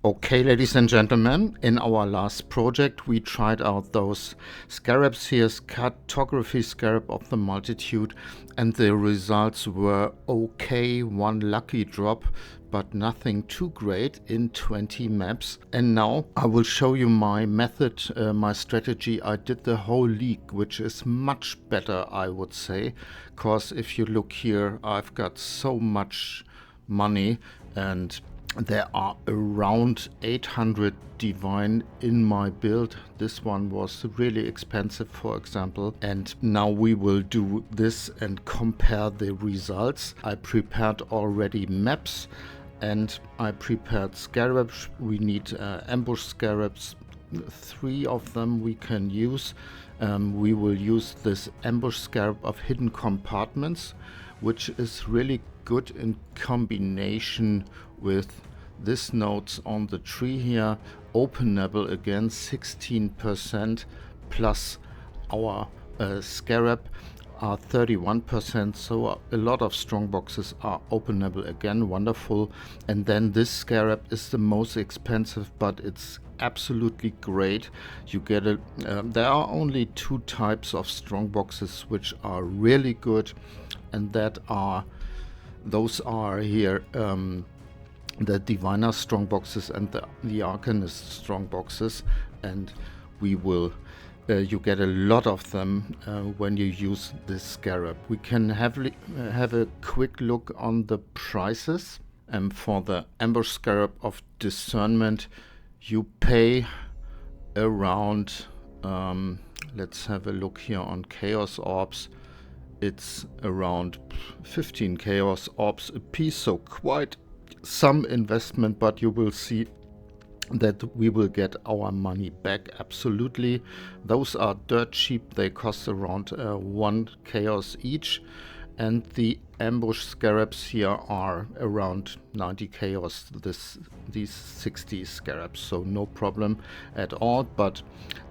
Okay, ladies and gentlemen, in our last project we tried out those scarabs here, cartography scarab of the multitude, and the results were okay, one lucky drop, but nothing too great in 20 maps. And now I will show you my method, my strategy. I did the whole league, which is much better, I would say, because if you look here, I've got so much money and there are around 800 divine in my build. This one was really expensive, for example. And now we will do this and compare the results. I prepared already maps and I prepared scarabs. We need ambush scarabs. 3 of them we can use. We will use this ambush scarab of hidden compartments, which is really good in combination with this notes on the tree here. Openable again, 16%, plus our scarab are 31%, so a lot of strong boxes are openable again. Wonderful. And then this scarab is the most expensive, but it's absolutely great. You get a there are only 2 types of strong boxes which are really good, and those are here the diviner strong boxes and the arcanist strong boxes, and we will you get a lot of them when you use this scarab. We can have a quick look on the prices. For the ambush scarab of discernment you pay around let's have a look here on chaos orbs. It's around 15 chaos orbs a piece, so quite some investment, but you will see that we will get our money back absolutely. Those are dirt cheap, they cost around 1 chaos each, and the ambush scarabs here are around 90 chaos, these 60 scarabs, so no problem at all. But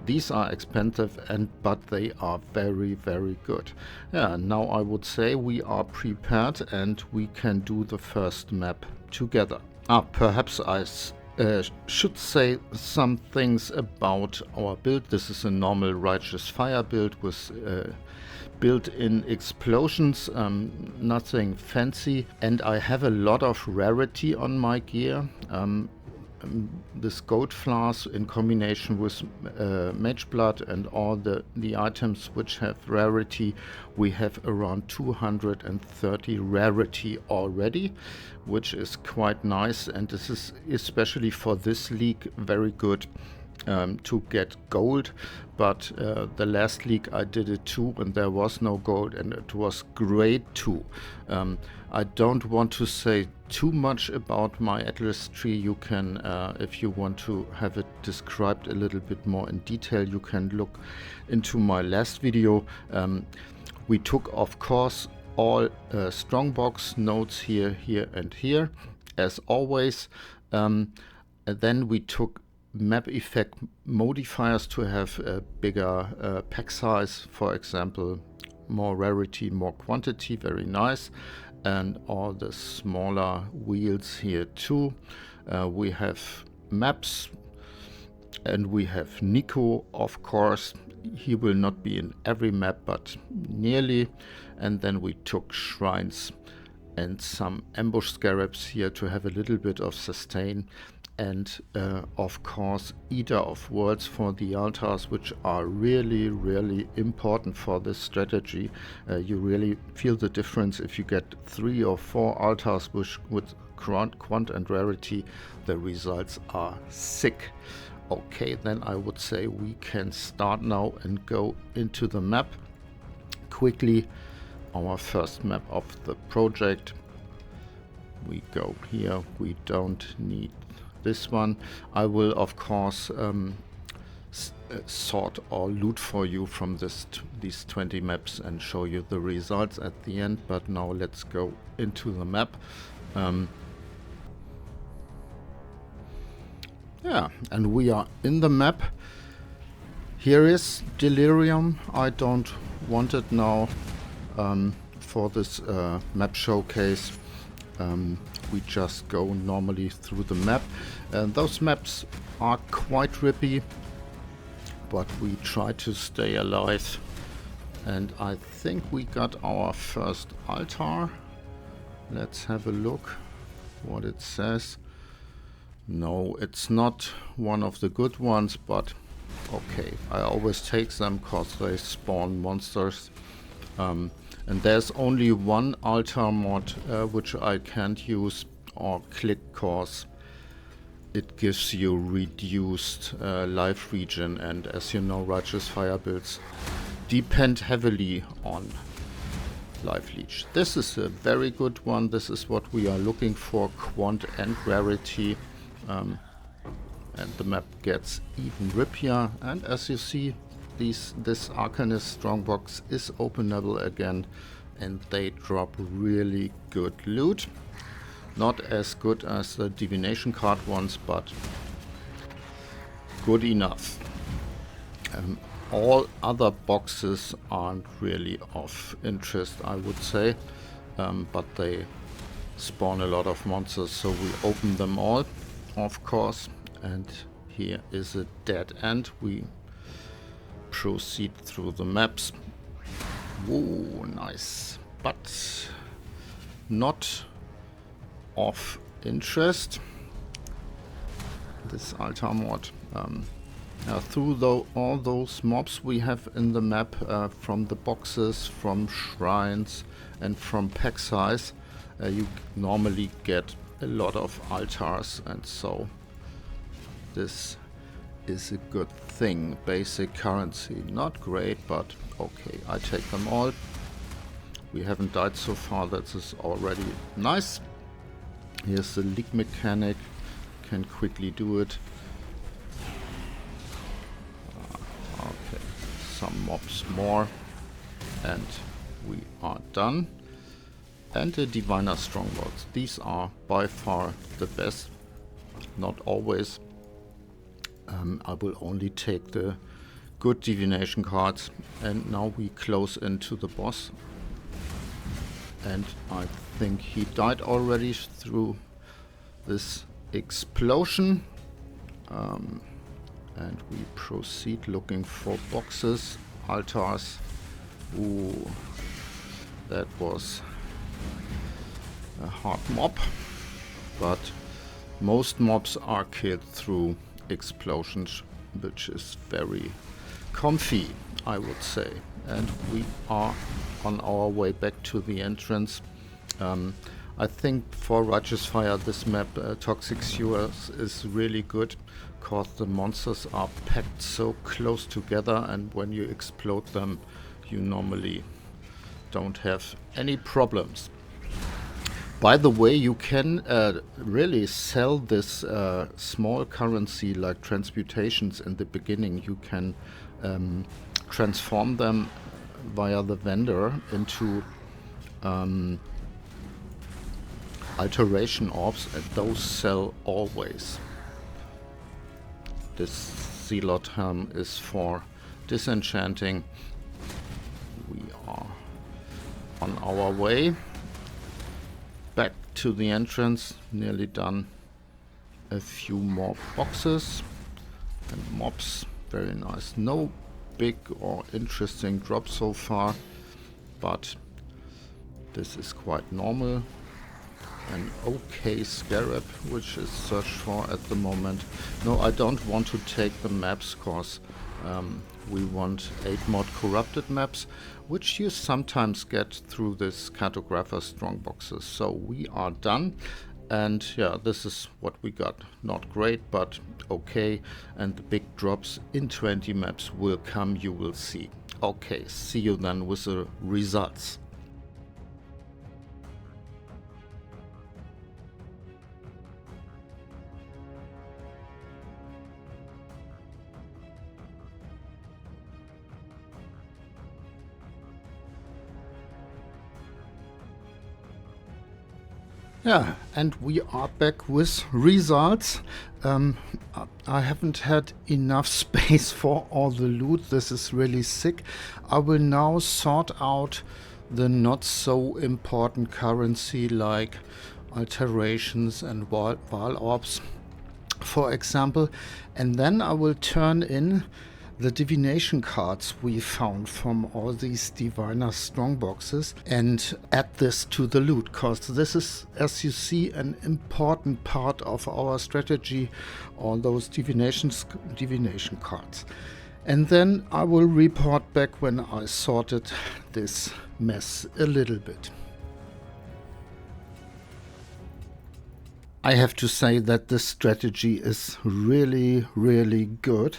these are expensive, but they are very, very good. Yeah, now I would say we are prepared and we can do the first map together. Perhaps I should say some things about our build. This is a normal righteous fire build with built-in explosions, nothing fancy, and I have a lot of rarity on my gear. This gold flask in combination with mage blood and all the items which have rarity, we have around 230 rarity already, which is quite nice, and this is especially for this league very good to get gold. But the last league I did it too and there was no gold, and it was great too. I don't want to say too much about my Atlastree. You can, if you want to have it described a little bit more in detail, you can look into my last video. We took, of course, all strongbox nodes here, and here, as always. And then we took map effect modifiers to have a bigger pack size, for example, more rarity, more quantity, very nice. And all the smaller wheels here too. We have maps, and we have Nico, of course. He will not be in every map, but nearly. And then we took shrines and some ambush scarabs here to have a little bit of sustain. And of course Eater of Worlds for the altars, which are really, really important for this strategy. You really feel the difference if you get 3 or 4 altars with quant and rarity. The results are sick. Okay, then I would say we can start now and go into the map quickly. Our first map of the project. We go here. We don't need this one. I will of course sort or loot for you from these 20 maps and show you the results at the end, but now let's go into the map. Yeah, and we are in the map. Here is Delirium. I don't want it now for this map showcase. we just go normally through the map. Those maps are quite rippy, but we try to stay alive. And I think we got our first altar. Let's have a look what it says. No, it's not one of the good ones, but okay. I always take them because they spawn monsters. And there's only one altar mod which I can't use or click cause it gives you reduced life regen, and as you know, Righteous Fire builds depend heavily on life leech. This is a very good one. This is what we are looking for, quant and rarity. And the map gets even rippier, and as you see, this Arcanist Strongbox is openable again, and they drop really good loot. Not as good as the divination card ones, but good enough. All other boxes aren't really of interest, I would say, but they spawn a lot of monsters, so we open them all, of course. And here is a dead end. We proceed through the maps. Whoa, nice, but not of interest. This altar mod. Through all those mobs we have in the map, from the boxes, from shrines, and from pack size, you normally get a lot of altars, and so this is a good thing. Basic currency, not great, but okay, I take them all. We haven't died so far, that is already nice. Here's the leak mechanic, can quickly do it. Okay, some mobs more, and we are done. And the Diviner Strongbox. These are by far the best, not always. I will only take the good divination cards, and now we close into the boss. And I think he died already through this explosion. And we proceed looking for boxes, altars. Ooh, that was a hard mob, but most mobs are killed through explosions, which is very comfy, I would say. And we are on our way back to the entrance. I think for Righteous Fire this map, Toxic Sewers, is really good, because the monsters are packed so close together, and when you explode them you normally don't have any problems. By the way, you can really sell this small currency like transmutations in the beginning. You can transform them via the vendor into alteration orbs, and those sell always. This Zealot helm is for disenchanting. We are on our way back to the entrance, nearly done. A few more boxes and mobs, very nice. No big or interesting drops so far, but this is quite normal. An okay scarab, which is searched for at the moment. No, I don't want to take the maps, cause we want 8 mod corrupted maps, which you sometimes get through this cartographer strongboxes. So we are done, and yeah, this is what we got. Not great, but okay, and the big drops in 20 maps will come, you will see. Okay, see you then with the results. Yeah, and we are back with results. I haven't had enough space for all the loot. This is really sick. I will now sort out the not so important currency, like alterations and wall orbs, for example. And then I will turn in the divination cards we found from all these diviner strongboxes and add this to the loot, because this is, as you see, an important part of our strategy, all those divination cards. And then I will report back when I sorted this mess a little bit. I have to say that this strategy is really, really good.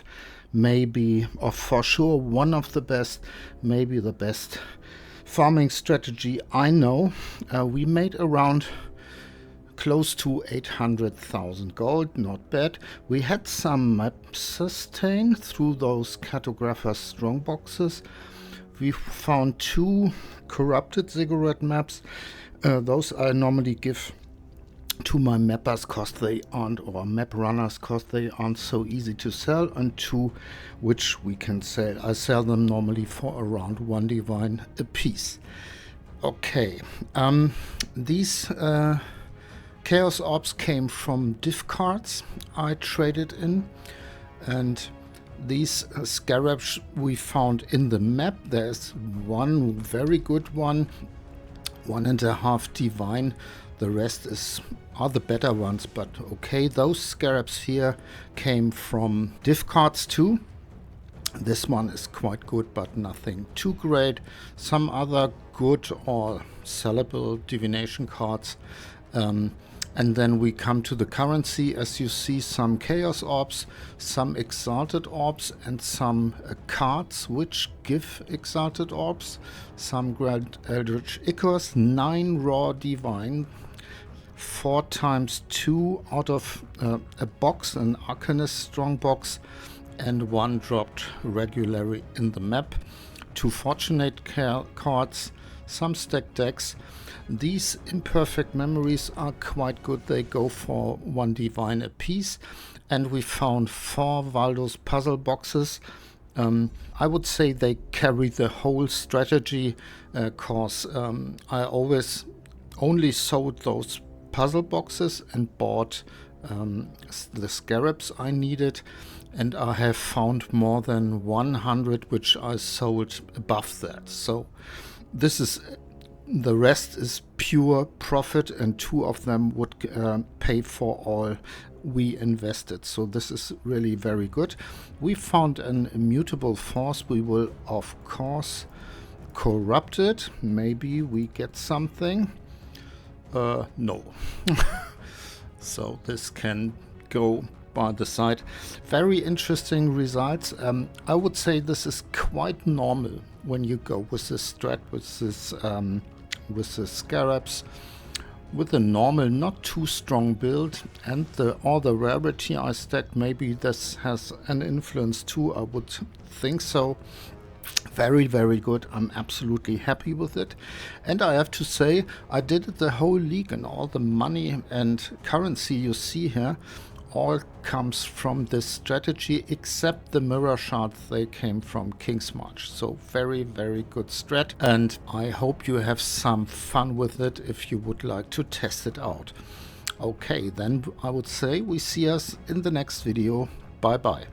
Maybe, or for sure, one of the best, maybe the best farming strategy I know. We made around close to 800,000 gold, not bad. We had some map sustain through those cartographers strongboxes. We found 2 corrupted ziggurat maps. Those I normally give to my mappers cause they aren't, or map runners cause they aren't so easy to sell, and 2 which we can sell. I sell them normally for around 1 divine a piece. Okay, these chaos orbs came from div cards I traded in, and these scarabs we found in the map. There's one very good one, 1.5 divine. The rest are the better ones, but okay. Those scarabs here came from div cards too. This one is quite good, but nothing too great. Some other good or sellable divination cards. And then we come to the currency. As you see, some chaos orbs, some exalted orbs, and some cards which give exalted orbs. Some Grand Eldritch Ichors, 9 raw divine, 4 times 2 out of a box, an Arcanist strongbox, and 1 dropped regularly in the map. 2 fortunate cards, some stacked decks. These imperfect memories are quite good. They go for 1 divine a piece. And we found 4 Valdos puzzle boxes. I would say they carry the whole strategy, cause I always only sold those puzzle boxes and bought the scarabs I needed, and I have found more than 100 which I sold above that. So this is, the rest is pure profit, and 2 of them would pay for all we invested. So this is really very good. We found an immutable force. We will of course corrupt it. Maybe we get something. No. So this can go by the side. Very interesting results. I would say this is quite normal when you go with this strat, with the scarabs, with a normal, not too strong build, and all the rarity I stacked. Maybe this has an influence too. I would think so. Very, very good. I'm absolutely happy with it. And I have to say, I did it the whole league, and all the money and currency you see here all comes from this strategy, except the mirror shards. They came from King's March. So very, very good strat, and I hope you have some fun with it if you would like to test it out. Okay, then I would say we see us in the next video. Bye bye.